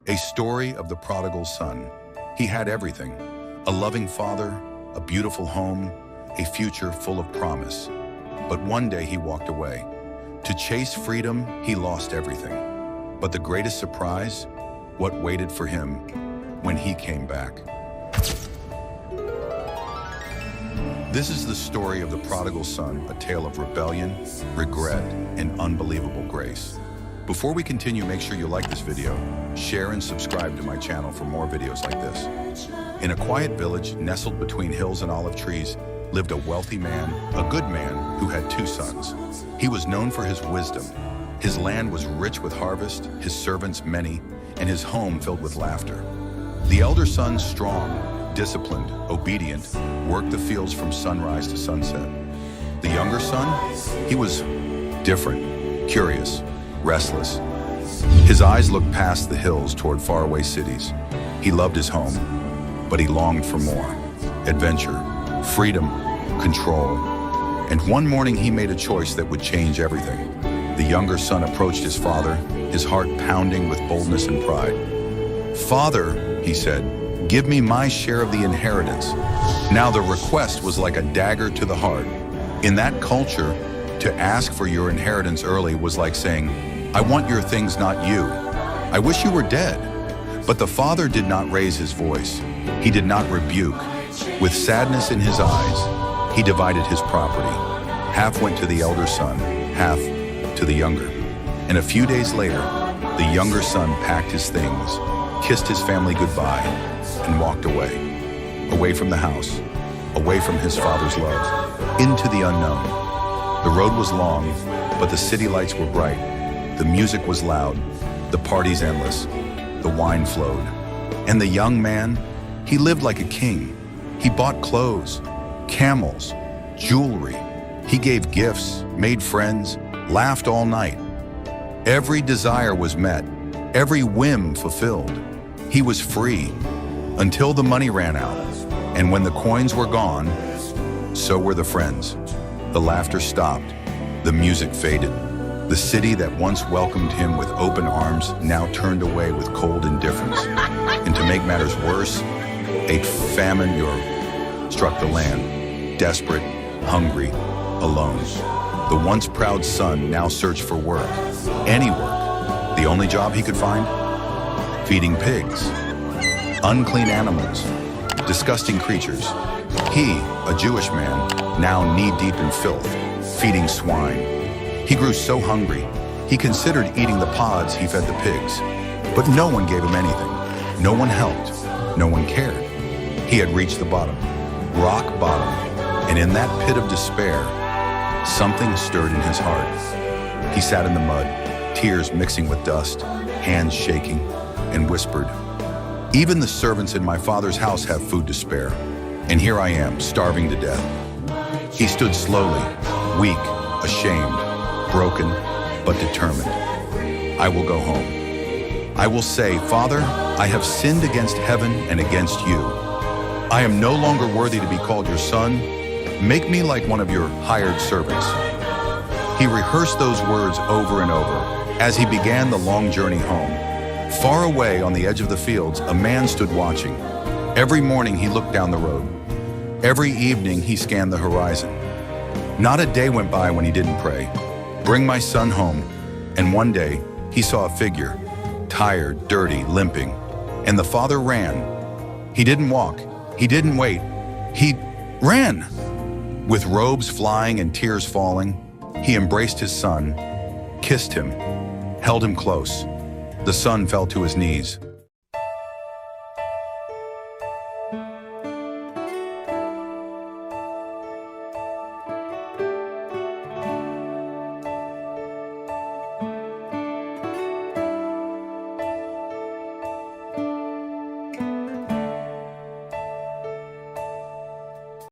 A story of the prodigal son. He had everything: a loving father, a beautiful home, a future full of promise. But one day he walked away. To chase freedom, he lost everything. But the greatest surprise? What waited for him when he came back. This is the story of the prodigal son, a tale of rebellion, regret, and unbelievable grace. Before we continue, make sure you like this video, share and subscribe to my channel for more videos like this. In a quiet village nestled between hills and olive trees lived a wealthy man, a good man, who had 2 sons. He was known for his wisdom. His land was rich with harvest, his servants many, and his home filled with laughter. The elder son, strong, disciplined, obedient, worked the fields from sunrise to sunset. The younger son, he was different, curious, restless. His eyes looked past the hills toward faraway cities. He loved his home, but he longed for more: adventure, freedom, control. And one morning he made a choice that would change everything. The younger son approached his father, his heart pounding with boldness and pride. "Father," he said, "give me my share of the inheritance." Now the request was like a dagger to the heart. In that culture, to ask for your inheritance early was like saying, "I want your things, not you. I wish you were dead." But the father did not raise his voice. He did not rebuke. With sadness in his eyes, he divided his property. Half went to the elder son, half to the younger. And a few days later, the younger son packed his things, kissed his family goodbye, and walked away. Away from the house, away from his father's love, into the unknown. The road was long, but the city lights were bright. The music was loud, the parties endless, the wine flowed. And the young man, he lived like a king. He bought clothes, camels, jewelry. He gave gifts, made friends, laughed all night. Every desire was met, every whim fulfilled. He was free until the money ran out. And when the coins were gone, so were the friends. The laughter stopped, the music faded. The city that once welcomed him with open arms now turned away with cold indifference. And to make matters worse, a famine struck the land, desperate, hungry, alone. The once proud son now searched for work, any work. The only job he could find? Feeding pigs, unclean animals, disgusting creatures. He, a Jewish man, now knee-deep in filth, feeding swine. He grew so hungry, he considered eating the pods he fed the pigs. But no one gave him anything. No one helped. No one cared. He had reached the bottom, rock bottom, and in that pit of despair, something stirred in his heart. He sat in the mud, tears mixing with dust, hands shaking, and whispered, "Even the servants in my father's house have food to spare, and here I am, starving to death." He stood slowly, weak, ashamed, broken, but determined. "I will go home. I will say, 'Father, I have sinned against heaven and against you. I am no longer worthy to be called your son. Make me like one of your hired servants.'" He rehearsed those words over and over as he began the long journey home. Far away on the edge of the fields, a man stood watching. Every morning he looked down the road. Every evening he scanned the horizon. Not a day went by when he didn't pray, "Bring my son home." And one day he saw a figure, tired, dirty, limping. And the father ran. He didn't walk. He didn't wait. He ran. With robes flying and tears falling, he embraced his son, kissed him, held him close. The son fell to his knees.